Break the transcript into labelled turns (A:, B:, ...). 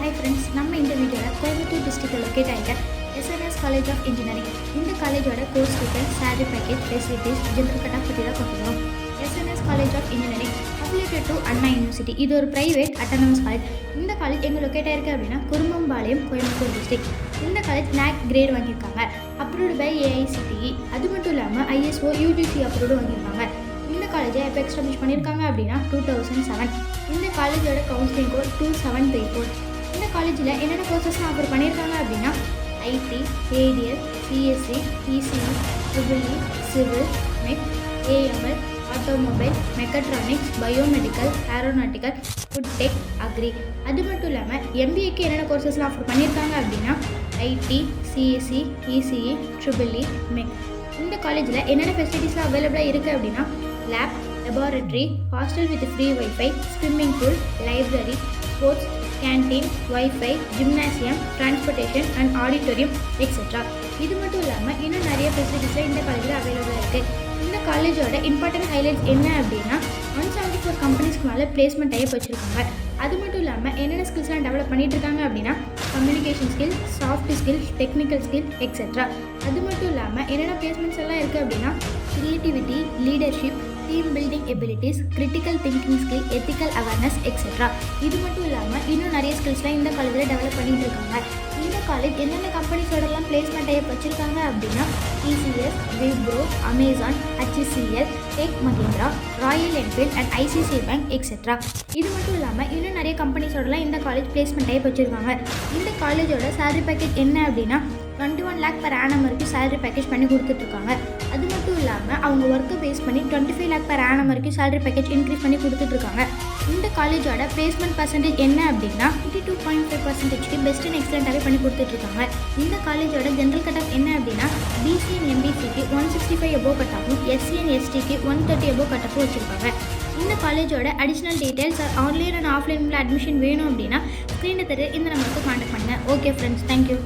A: Hi friends, நம்ம இந்த வீடியோவில் கோயம்புத்தூர் டிஸ்ட்ரிக்டில் லொக்கேட் ஆகிட்ட SNS காலேஜ் ஆஃப் இன்ஜினியரிங் இந்த காலேஜோட course detail, salary package, facilities, general cut off பற்றி தான் பார்க்கணும். SNS college of engineering affiliated to Anna university. இது ஒரு பிரைவேட் அட்டானமஸ் காலேஜ். இந்த காலேஜ் எங்கே லொக்கேட் ஆயிருக்கு அப்படின்னா குருமம்பாளையம், கோயம்புத்தூர் டிஸ்ட்ரிக்ட். இந்த காலேஜ் NAC கிரேட் வாங்கியிருக்காங்க, அப்ரூவ்டு பை AICTE. அது மட்டும் இல்லாமல் ISO UGC அப்ரூவ்டு வாங்கியிருக்காங்க. இந்த காலேஜை எப்போ எஸ்டாப்ளிஷ் பண்ணியிருக்காங்க அப்படின்னா 2007. இந்த காலேஜோட கவுன்சிலிங் கோட் 2734. இந்த காலேஜில் என்னென்ன கோர்சஸ்லாம் ஆஃபர் பண்ணியிருக்காங்க அப்படின்னா IT, ADS, CSC, ECE, EEE, civil, MEC, AML, automobile, mechatronics, biomedical, aeronautical, food tech, agri. அது மட்டும் இல்லாமல் MBAக்கு என்னென்ன கோர்சஸ்லாம் ஆஃபர் பண்ணியிருக்காங்க அப்படின்னா IT, CSE, ECE, EEE, MEC. இந்த காலேஜில் என்னென்ன ஃபெசிலிட்டிஸ்லாம் அவைலபிளாக இருக்குது அப்படின்னா lab, laboratory, hostel with free Wi-Fi, swimming pool, library, sports, canteen, Wi-Fi, gymnasium, transportation and auditorium, etc. இது மட்டும் இல்லாமல் இன்னும் நிறைய ஃபெசிலிட்டிஸில் இந்த காலேஜில் அவைலபிளாக இருக்குது. இந்த காலேஜோட இம்பார்ட்டன்ட் ஹைலைட்ஸ் என்ன அப்படின்னா 174 கம்பெனிஸ்க்கு மேலே பிளேஸ்மெண்ட் டைப் வச்சுருக்காங்க. அது மட்டும் இல்லாமல் என்னென்ன ஸ்கில்ஸ்லாம் டெவலப் பண்ணிட்டு இருக்காங்க அப்படின்னா communication skill, soft skill, technical skill, etcetera. அது மட்டும் இல்லாமல் என்னென்ன பிளேஸ்மெண்ட்ஸ் எல்லாம் இருக்குது அப்படின்னா creativity, leadership, team building abilities, critical thinking skill, ethical awareness, etcetera. இது மட்டும் இல்லாமல் இன்னும் நிறைய ஸ்கில்ஸ்லாம் இந்த காலேஜில் டெவலப் பண்ணிட்டு இருக்காங்க. இந்த காலேஜ் என்னென்ன கம்பெனிஸோடலாம் பிளேஸ்மெண்ட் டைப் வச்சுருக்காங்க அப்படின்னா TCS, Wipro, Amazon, HCL, tech Mahindra, Royal Enfield and ICICI bank, etcetera. இது மட்டும் இல்லாமல் இன்னும் நிறைய கம்பெனிஸோடலாம் இந்த காலேஜ் பிளேஸ்மெண்ட் டைப் வச்சுருக்காங்க. இந்த காலேஜோட சேலரி பேக்கேஜ் என்ன அப்படின்னா 21 lakh per annum வரைக்கும் சேலரி பேக்கேஜ் பண்ணி கொடுத்துட்ருக்காங்க. அது மட்டும் இல்லாமல் அவங்க ஒர்க்கை பேஸ் பண்ணி 25 lakh per annum வரைக்கும் சேலரி பேக்கேஜ் இன்க்ரீஸ் பண்ணி கொடுத்துட்ருக்காங்க. இந்த காலேஜோட பிளேஸ்மெண்ட் பர்சன்டேஜ் என்ன அப்படின்னா 52.5% பெஸ்ட் அண்ட் எக்ஸலண்ட்டாகவே பண்ணி கொடுத்துட்ருக்காங்க. இந்த காலேஜோட ஜென்ரல் கட் ஆஃப் என்ன அப்படின்னா BC and MBCக்கு 165 above கட் ஆஃபும், SC and STக்கு 130 above கட் ஆஃபும் வச்சுருக்காங்க. இந்த காலேஜோட அடிஷ்னல் டீட்டெயில்ஸ் ஆன்லைன் அண்ட் ஆஃப்லைனில் அட்மிஷன் வேணும் அப்படின்னா ஸ்க்ரீனில் தெரிய இந்த நம்பருக்கு கான்டாக்ட் பண்ணுங்கள். Okay friends, thank you.